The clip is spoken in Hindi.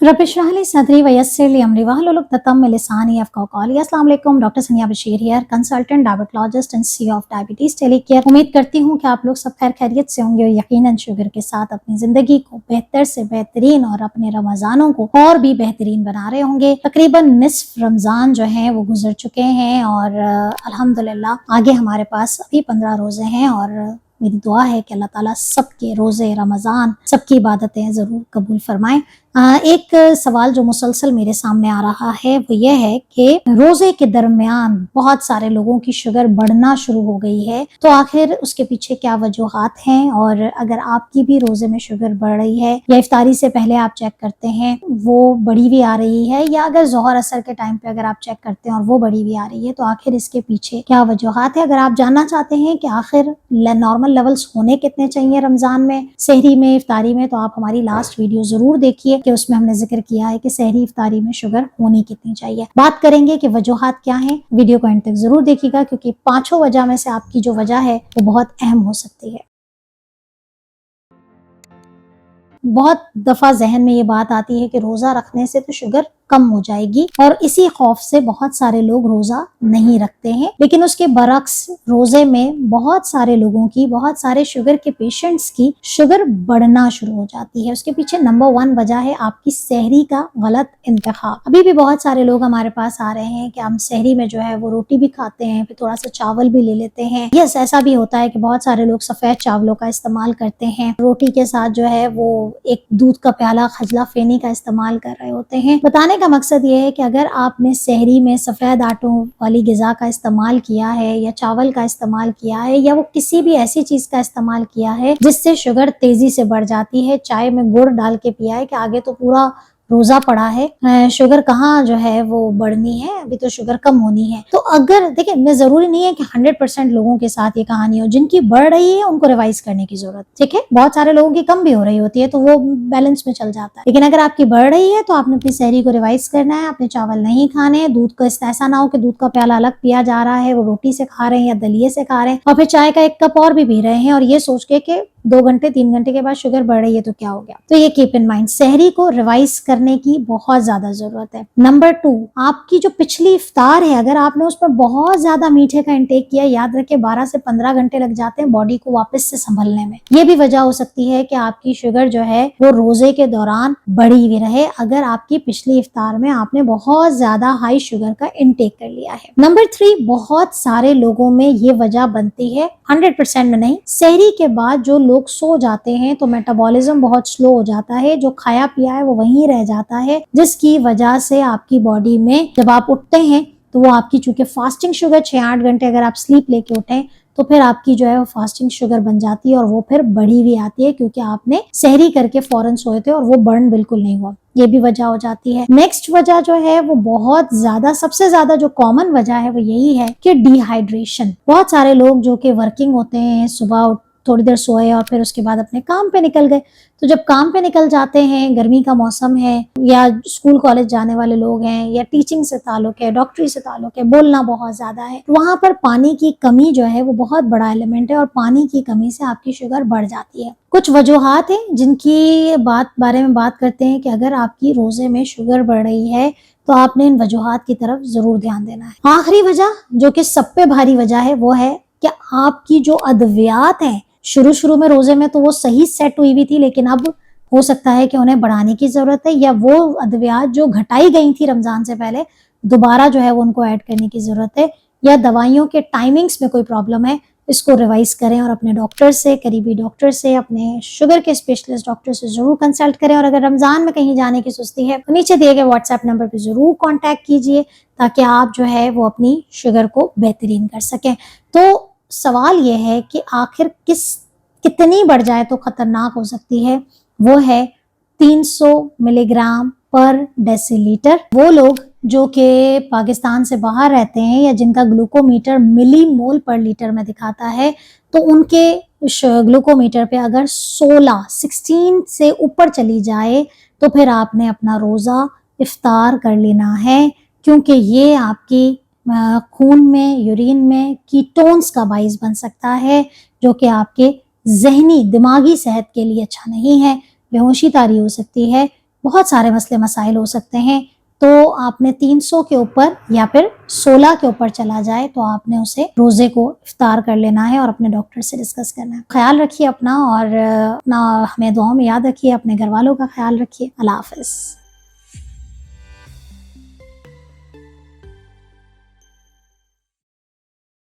रब्बिश इश्रह ली सदरी वयस्सिर ली अमरी वहलुल उक़दतम मिन लिसानी यफ़क़हू क़ौली। अस्सलाम वालेकुम, डॉक्टर सनिया Bashir here, consultant diabetologist and CEO of diabetes टेलीकेयर। उम्मीद करती हूँ कि आप लोग सब खैर खैरियत से होंगे और यकीनन शुगर के साथ अपनी ज़िंदगी को बेहतर से बेहतरीन और अपने रमज़ानों को और भी बेहतरीन बना रहे होंगे। तकरीबन निस्फ रमज़ान जो है वो गुजर चुके हैं और अल्हम्दुलिल्लाह आगे हमारे पास अभी 15 रोज़े हैं और मेरी दुआ है कि अल्लाह ताला सबके रोज़े रमज़ान सबकी इबादतें ज़रूर कबूल फरमाएं। एक सवाल जो मुसलसल मेरे सामने आ रहा है वो ये है कि रोज़े के दरमियान बहुत सारे लोगों की शुगर बढ़ना शुरू हो गई है, तो आखिर उसके पीछे क्या वजूहात हैं, और अगर आपकी भी रोज़े में शुगर बढ़ रही है या इफ्तारी से पहले आप चेक करते हैं वो बढ़ी हुई आ रही है, या अगर ज़ोहर असर के टाइम पे अगर आप चेक करते हैं और वो बढ़ी हुई आ रही है, तो आखिर इसके पीछे क्या वजूहात है। अगर आप जानना चाहते हैं कि आखिर नॉर्मल लेवल्स होने कितने चाहिए रमज़ान में, सहरी में, इफ्तारी में, तो आप हमारी लास्ट वीडियो ज़रूर देखिए कि उसमें हमने जिक्र किया है कि सहरी इफ्तारी में शुगर होनी कितनी चाहिए। बात करेंगे कि वजूहात क्या हैं, वीडियो को एंड तक ज़रूर देखिएगा क्योंकि पांचों वजह में से आपकी जो वजह है वो बहुत अहम हो सकती है। बहुत दफ़ा जहन में ये बात आती है कि रोज़ा रखने से तो शुगर कम हो जाएगी, और इसी खौफ से बहुत सारे लोग रोज़ा नहीं रखते हैं। लेकिन उसके बरक्स रोज़े में बहुत सारे लोगों की, बहुत सारे शुगर के पेशेंट्स की शुगर बढ़ना शुरू हो जाती है। उसके पीछे नंबर 1 वजह है आपकी सहरी का गलत इंतखाब। अभी भी बहुत सारे लोग हमारे पास आ रहे हैं कि हम सहरी में जो है वो रोटी भी खाते हैं, फिर थोड़ा सा चावल भी ले लेते हैं। यस, ऐसा भी होता है कि बहुत सारे लोग सफ़ेद चावलों का इस्तेमाल करते हैं, रोटी के साथ जो है वो एक दूध का प्याला खजला फेनी का इस्तेमाल कर रहे होते हैं। बताने का मकसद ये है कि अगर आपने सहरी में सफ़ेद आटों वाली ग़िज़ा का इस्तेमाल किया है या चावल का इस्तेमाल किया है या वो किसी भी ऐसी चीज़ का इस्तेमाल किया है जिससे शुगर तेज़ी से बढ़ जाती है, चाय में गुड़ डाल के पिया है कि आगे तो पूरा रोज़ा पड़ा है, शुगर कहाँ जो है वो बढ़नी है, अभी तो शुगर कम होनी है। तो अगर देखिए, मैं ज़रूरी नहीं है कि 100% लोगों के साथ ये कहानी हो। जिनकी बढ़ रही है उनको रिवाइज करने की ज़रूरत, ठीक है। बहुत सारे लोगों की कम भी हो रही होती है तो वो बैलेंस में चल जाता है। लेकिन अगर आपकी बढ़ रही है तो आपने अपनी सहरी को रिवाइज करना है, अपने चावल नहीं खाने, दूध का ऐसा ना हो कि दूध का प्याला अलग पिया जा रहा है, वो रोटी से खा रहे हैं या दलिये से खा रहे हैं और फिर चाय का 1 कप और भी पी रहे हैं और ये सोच के कि 2 घंटे 3 घंटे के बाद शुगर बढ़ रही है तो क्या हो गया। तो ये कीप इन माइंड, सहरी को रिवाइज करने की बहुत ज्यादा जरूरत है। नंबर 2, आपकी जो पिछली इफ्तार है, अगर आपने उसमें बहुत ज्यादा मीठे का इंटेक किया, याद रखें 12 से 15 घंटे लग जाते हैं बॉडी को वापस से संभलने में। ये भी वजह हो सकती है कि आपकी शुगर जो है वो रोजे के दौरान बढ़ी हुई रहे, अगर आपकी पिछली इफ्तार में आपने बहुत ज्यादा हाई शुगर का इंटेक कर लिया है। नंबर 3, बहुत सारे लोगों में ये वजह बनती है, 100% में नहीं, सहरी के बाद जो लोग सो जाते हैं तो मेटाबॉलिज्म बहुत स्लो हो जाता है, जो खाया पिया है वो वहीं रह जाता है, जिसकी वजह से आपकी बॉडी में जब आप उठते हैं तो वो आपकी, चूंकि फास्टिंग शुगर 6-8 घंटे अगर आप स्लीप लेके उठें तो फिर आपकी जो है वो फास्टिंग शुगर बन जाती है और वो फिर बढ़ी हुई आती है क्योंकि आपने सहरी करके फौरन सोए थे और वो बर्न बिल्कुल नहीं हुआ। ये भी वजह हो जाती है। नेक्स्ट वजह जो है वो बहुत ज्यादा, सबसे ज्यादा जो कॉमन वजह है वो यही है कि डिहाइड्रेशन। बहुत सारे लोग जो कि वर्किंग होते हैं, सुबह थोड़ी देर सोए और फिर उसके बाद अपने काम पे निकल गए, तो जब काम पे निकल जाते हैं, गर्मी का मौसम है या स्कूल कॉलेज जाने वाले लोग हैं या टीचिंग से ताल्लुक है, डॉक्टरी से ताल्लुक है, बोलना बहुत ज्यादा है, वहां पर पानी की कमी जो है वो बहुत बड़ा एलिमेंट है और पानी की कमी से आपकी शुगर बढ़ जाती है। कुछ वजूहात हैं जिनकी बारे में बात करते हैं कि अगर आपकी रोजे में शुगर बढ़ रही है तो आपने इन वजूहात की तरफ जरूर ध्यान देना है। आखिरी वजह जो कि सब पे भारी वजह है वो है कि आपकी जो अद्वियात हैं, शुरू में रोजे में तो वो सही सेट हुई हुई थी, लेकिन अब हो सकता है कि उन्हें बढ़ाने की जरूरत है, या वो अद्वियात जो घटाई गई थी रमजान से पहले दोबारा जो है वो उनको ऐड करने की जरूरत है, या दवाइयों के टाइमिंग्स में कोई प्रॉब्लम है, इसको रिवाइज करें और अपने डॉक्टर से, करीबी डॉक्टर से, अपने शुगर के स्पेशलिस्ट डॉक्टर से जरूर कंसल्ट करें। और अगर रमजान में कहीं जाने की सुस्ती है तो नीचे दिए गए व्हाट्सएप नंबर पर जरूर कॉन्टैक्ट कीजिए ताकि आप जो है वो अपनी शुगर को बेहतरीन कर सकें। तो सवाल यह है कि आखिर कितनी बढ़ जाए तो खतरनाक हो सकती है, वो है 300 मिलीग्राम पर डेसीलीटर। वो लोग जो कि पाकिस्तान से बाहर रहते हैं या जिनका ग्लूकोमीटर मिलीमोल पर लीटर में दिखाता है, तो उनके ग्लूकोमीटर पे अगर 16 से ऊपर चली जाए तो फिर आपने अपना रोज़ा इफ्तार कर लेना है, क्योंकि ये आपकी खून में, यूरिन में कीटोन्स का बाइस बन सकता है, जो कि आपके जहनी दिमागी सेहत के लिए अच्छा नहीं है। बेहोशी तारी हो सकती है, बहुत सारे मसले मसाइल हो सकते हैं। तो आपने 300 के ऊपर या फिर 16 के ऊपर चला जाए तो आपने उसे रोजे को इफ्तार कर लेना है और अपने डॉक्टर से डिस्कस करना है। ख्याल रखिए अपना और अपना हमें दुआओं में याद रखिए, अपने घर वालों का ख्याल रखिए। अल्लाह हाफिज।